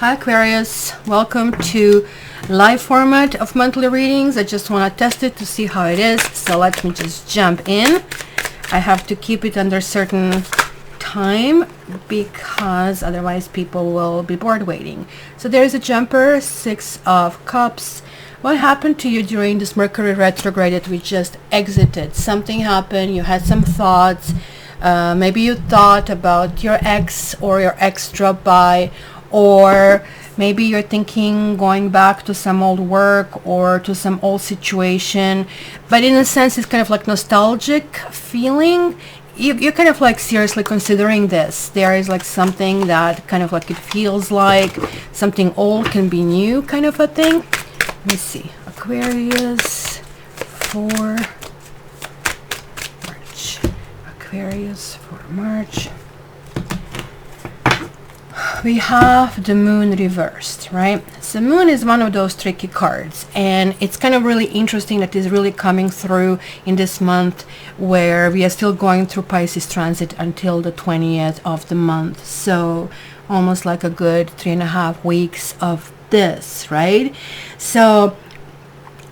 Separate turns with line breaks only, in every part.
Hi Aquarius, welcome to live format of monthly readings. I just want to test it to see how it is, so let me just jump in. I have to keep it under certain time because otherwise people will be bored waiting. So there's a jumper, 6 of Cups. What happened to you during this Mercury retrograde that we just exited? Something happened, you had some thoughts, maybe you thought about your ex or your ex dropped by, or maybe you're thinking going back to some old work or to some old situation, but in a sense it's kind of like nostalgic feeling. You're kind of like seriously considering this. There is like something that kind of like it feels like something old can be new kind of a thing. Let me see. Aquarius for March. Aquarius for March. We have the moon reversed, right? So moon is one of those tricky cards, and it's kind of really interesting that it's really coming through in this month where we are still going through Pisces transit until the 20th of the month. So almost like a good 3.5 weeks of this, right? So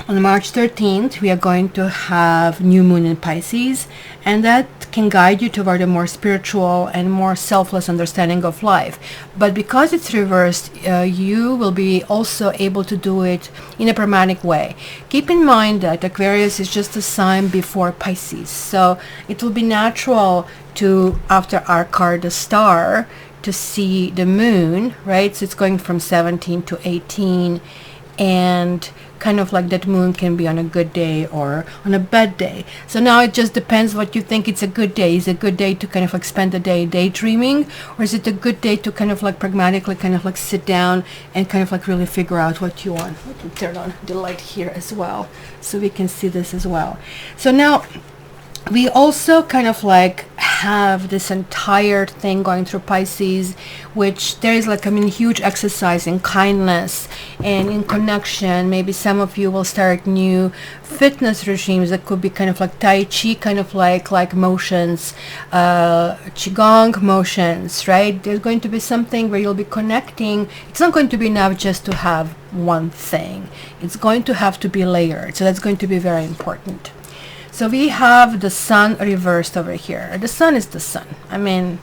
on March 13th, we are going to have new moon in Pisces, and that can guide you toward a more spiritual and more selfless understanding of life. But because it's reversed, you will be also able to do it in a pragmatic way. Keep in mind that Aquarius is just a sign before Pisces, so it will be natural to, after our card, the star, to see the moon, right? So it's going from 17 to 18, and kind of like that moon can be on a good day or on a bad day. So now it just depends what you think it's a good day. Is it a good day to kind of like spend the day daydreaming, or is it a good day to kind of like pragmatically kind of like sit down and kind of like really figure out what you want? Let me turn on the light here as well so we can see this as well. So now we also kind of like have this entire thing going through Pisces, which there is like, I mean, huge exercise in kindness and in connection. Maybe some of you will start new fitness regimes that could be kind of like Tai Chi, kind of like motions, Qigong motions, right? There's going to be something where you'll be connecting. It's not going to be enough just to have one thing. It's going to have to be layered. So that's going to be very important. So we have the sun reversed over here. The sun is the sun. I mean,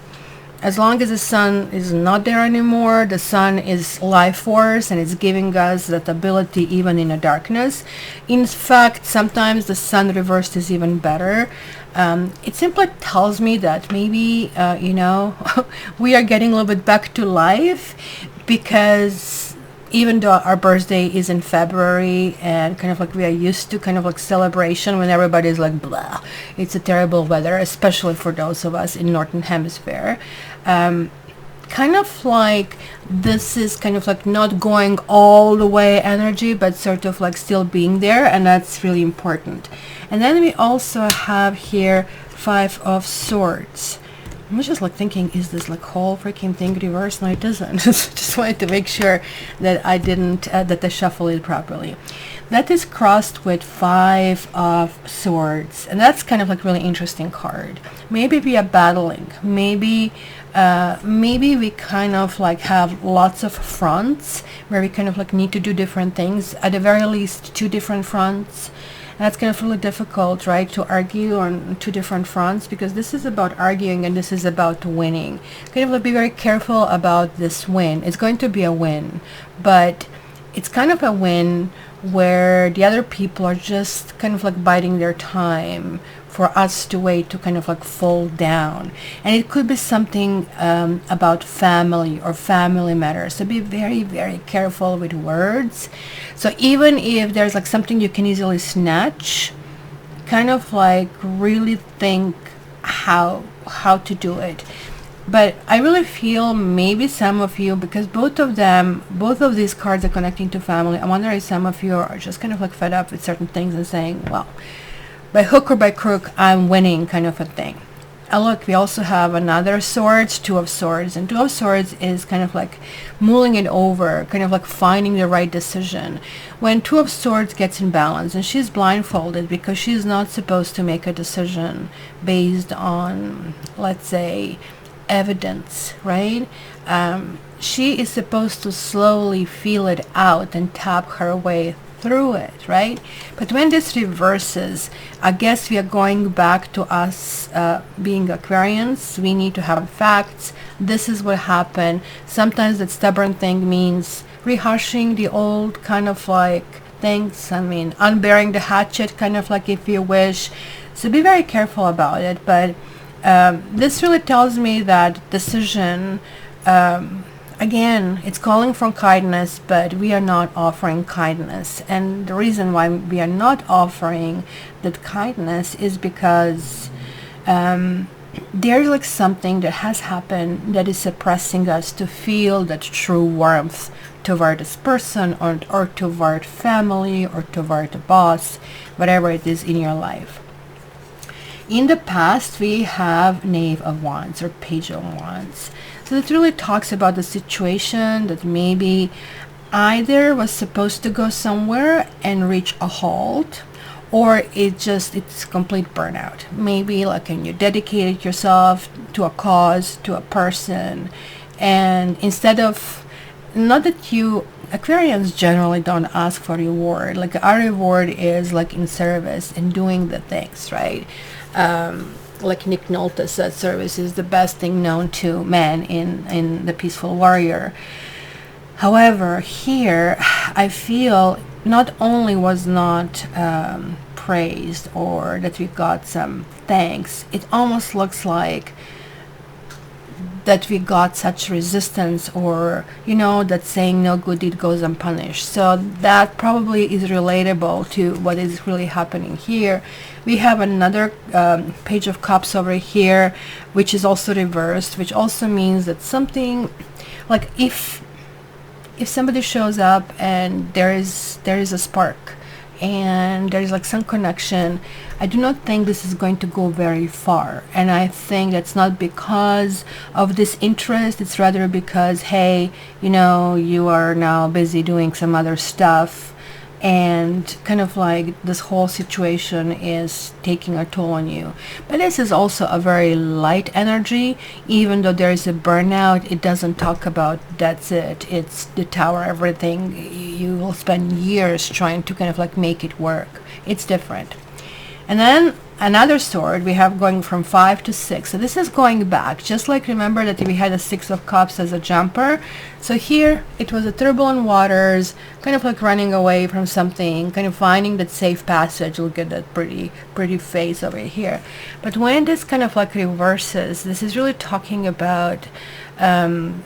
as long as the sun is not there anymore, the sun is life force, and it's giving us that ability even in the darkness. In fact, sometimes the sun reversed is even better. It simply tells me that maybe, you know, we are getting a little bit back to life, because even though our birthday is in February and kind of like we are used to kind of like celebration when everybody's like blah, it's a terrible weather, especially for those of us in Northern Hemisphere. Kind of like this is kind of like not going all the way energy, but sort of like still being there, and that's really important. And then we also have here 5 of Swords. I'm just like thinking, is this like whole freaking thing reversed? No, it doesn't. Just wanted to make sure that I didn't, that I shuffle it properly. That is crossed with 5 of Swords, and that's kind of like really interesting card. Maybe we are battling. Maybe we kind of like have lots of fronts where we kind of like need to do different things. At the very least, 2 different fronts. And that's kind of really difficult, right, to argue on 2 different fronts, because this is about arguing and this is about winning. Kind of like be very careful about this win. It's going to be a win, but it's kind of a win where the other people are just kind of like biding their time for us to wait to kind of like fall down. And it could be something about family or family matters. So be very, very careful with words. So even if there's like something you can easily snatch, kind of like really think how to do it. But I really feel maybe some of you, because both of these cards are connecting to family, I wonder if some of you are just kind of like fed up with certain things and saying, well, by hook or by crook, I'm winning, kind of a thing. Look, we also have another Swords, 2 of Swords, and 2 of Swords is kind of like mulling it over, kind of like finding the right decision. When 2 of Swords gets in balance, and she's blindfolded because she's not supposed to make a decision based on, let's say, evidence, right? she is supposed to slowly feel it out and tap her way through it, right? But when this reverses, I guess we are going back to us being Aquarians. We need to have facts. This is what happened. Sometimes that stubborn thing means rehashing the old kind of like things. I mean, unburying the hatchet, kind of like, if you wish. So be very careful about it. But this really tells me that decision, again, it's calling for kindness, but we are not offering kindness. And the reason why we are not offering that kindness is because there's like something that has happened that is suppressing us to feel that true warmth toward this person, or toward family, or toward the boss, whatever it is in your life. In the past, we have Knave of Wands or Page of Wands. So it really talks about the situation that maybe either was supposed to go somewhere and reach a halt, or it's complete burnout. Maybe like when you dedicated yourself to a cause, to a person, and instead of, not that you, Aquarians generally don't ask for reward. Like our reward is like in service and doing the things, right? Like Nick Nolte said, service is the best thing known to men in The Peaceful Warrior. However, here I feel not only was not praised or that we got some thanks, it almost looks like that we got such resistance, or that saying no good deed goes unpunished. So that probably is relatable to what is really happening here. We have another Page of Cups over here, which is also reversed, which also means that something, like if somebody shows up and there is a spark and there's like some connection, I do not think this is going to go very far. And I think that's not because of this interest. It's rather because, hey, you are now busy doing some other stuff, and kind of like this whole situation is taking a toll on you. But this is also a very light energy. Even though there is a burnout, it doesn't talk about that's it, it's the tower, everything. You will spend years trying to kind of like make it work. It's different. And then another sword we have going from 5 to 6. So this is going back, just like remember that we had a 6 of Cups as a jumper. So here it was a turbulent waters, kind of like running away from something, kind of finding that safe passage. Look at that pretty face over here. But when this kind of like reverses, this is really talking about kind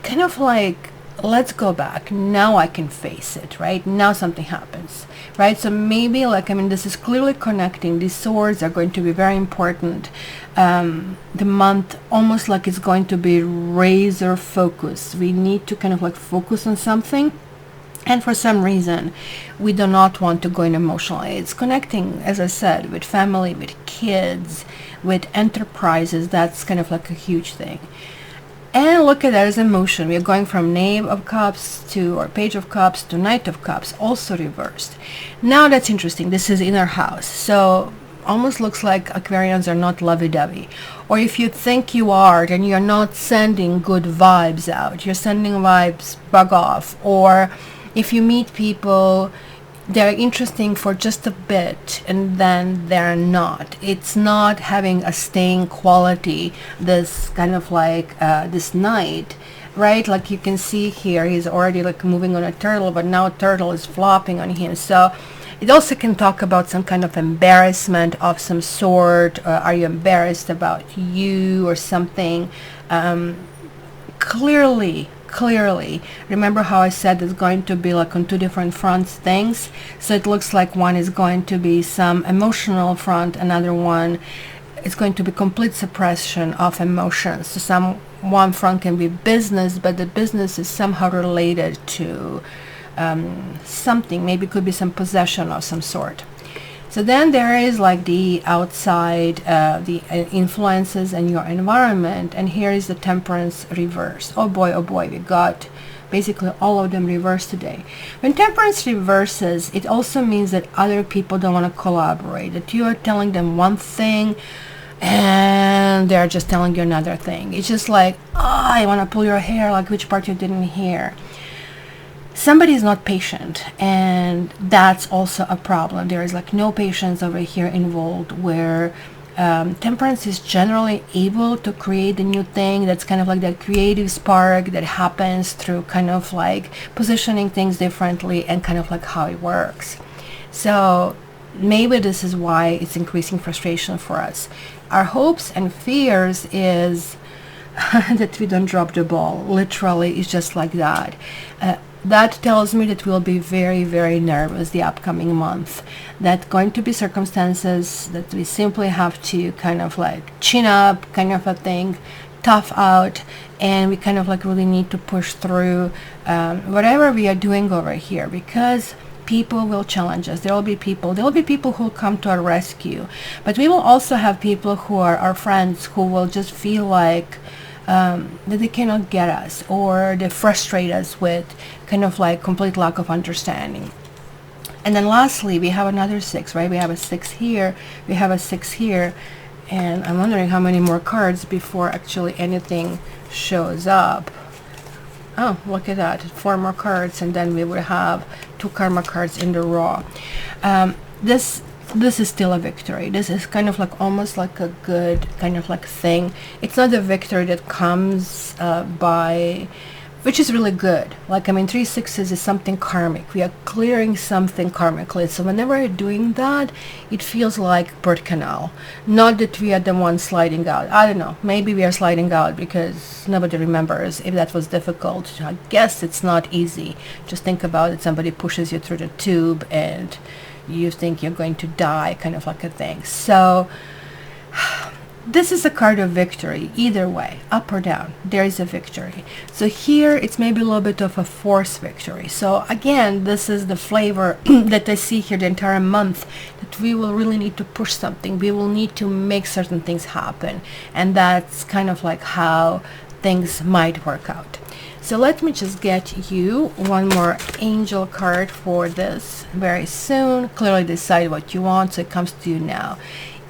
of like, let's go back. Now I can face it, right? Now something happens, right? So maybe like, this is clearly connecting. These swords are going to be very important. The month almost like it's going to be razor focus. We need to kind of like focus on something. And for some reason, we do not want to go in emotional. It's connecting, as I said, with family, with kids, with enterprises. That's kind of like a huge thing. And look at that as emotion. We are going from Knave of Cups to, or Page of Cups to Knight of Cups, also reversed. Now that's interesting. This is inner house. So almost looks like Aquarians are not lovey-dovey. Or if you think you are, then you're not sending good vibes out. You're sending vibes bug off. Or if you meet people, they're interesting for just a bit and then they're not. It's not having a staying quality, this kind of like this knight, right? Like you can see here, he's already like moving on a turtle, but now a turtle is flopping on him. So it also can talk about some kind of embarrassment of some sort. Are you embarrassed about you or something? Clearly, remember how I said it's going to be like on two different fronts things. So it looks like one is going to be some emotional front, another one is going to be complete suppression of emotions. So one front can be business, but the business is somehow related to something. Maybe it could be some possession of some sort. So then there is like the outside, the influences and your environment. And here is the Temperance reverse. Oh boy, we got basically all of them reversed today. When Temperance reverses, it also means that other people don't want to collaborate. That you are telling them one thing, and they're just telling you another thing. It's just like, oh, I want to pull your hair, like which part you didn't hear. Somebody is not patient, and that's also a problem. There is like no patience over here involved, where temperance is generally able to create a new thing. That's kind of like that creative spark that happens through kind of like positioning things differently and kind of like how it works. So maybe this is why it's increasing frustration for us. Our hopes and fears is that we don't drop the ball. Literally, it's just like that. That tells me that we'll be very, very nervous the upcoming month. That going to be circumstances that we simply have to kind of like chin up, kind of a thing, tough out, and we kind of like really need to push through whatever we are doing over here, because people will challenge us. There will be people who will come to our rescue, but we will also have people who are our friends who will just feel like that they cannot get us, or they frustrate us with kind of like complete lack of understanding. And then lastly, we have another 6, right? We have a 6 here, we have a 6 here, and I'm wondering how many more cards before actually anything shows up. Oh, look at that, 4 more cards, and then we would have 2 karma cards in the raw. This is still a victory. This is kind of like almost like a good kind of like thing. It's not a victory that comes by, which is really good. Like, I mean, 3 6s is something karmic. We are clearing something karmically. So whenever we're doing that, it feels like birth canal. Not that we are the ones sliding out. I don't know. Maybe we are sliding out because nobody remembers if that was difficult. I guess it's not easy. Just think about it. Somebody pushes you through the tube and you think you're going to die, kind of like a thing. So this is a card of victory. Either way, up or down, there is a victory. So here it's maybe a little bit of a forced victory. So again, this is the flavor that I see here the entire month, that we will really need to push something. We will need to make certain things happen, and that's kind of like how things might work out. So let me just get you one more angel card for this very soon. Clearly decide what you want, so it comes to you now.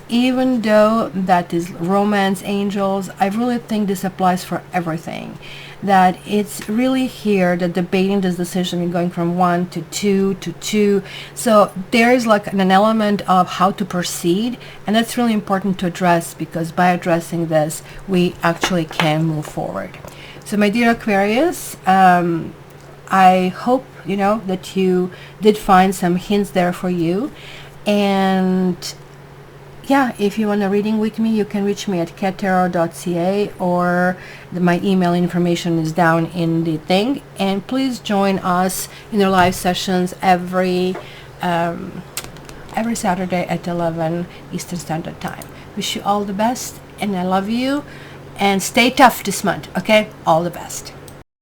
Even though that is romance angels, I really think this applies for everything. That it's really here that debating this decision, you're going from 1 to 2 to 2. So there's like an element of how to proceed, and that's really important to address, because by addressing this, we actually can move forward. So my dear Aquarius, I hope, that you did find some hints there for you. And yeah, if you want a reading with me, you can reach me at cattarot.ca, or my email information is down in the thing. And please join us in our live sessions every Saturday at 11 Eastern Standard Time. Wish you all the best, and I love you. And stay tough this month, okay? All the best.